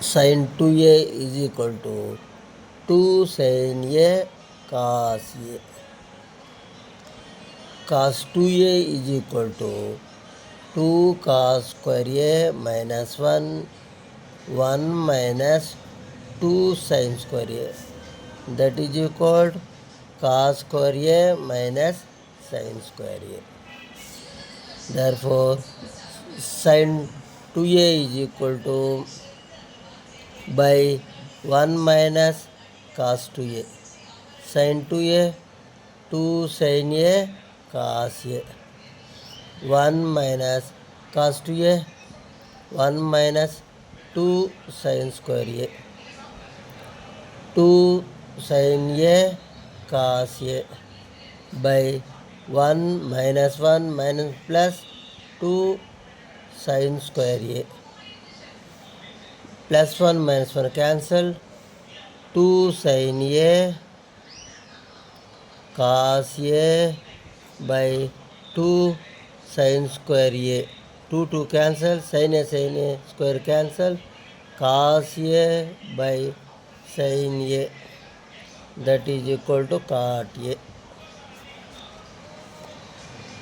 sin 2a is equal to 2 sin a cos a. Cos 2a is equal to 2 cos square a minus 1, 1 minus 2 sin square a. That is equal to cos square a minus sin square a. Therefore, sin 2a is equal to by 1 minus cos 2a. Sin 2a, 2 sin a cos a. 1 minus cos 2a, 1 minus 2 sin square a. 2 sin a cos a by 1 minus 1 minus plus 2 sin square a. Plus 1 minus 1 cancel. 2 sin a cos a by 2 sin square a. 2 cancel, sin a square cancel, cos a by sin a, that is equal to cot a.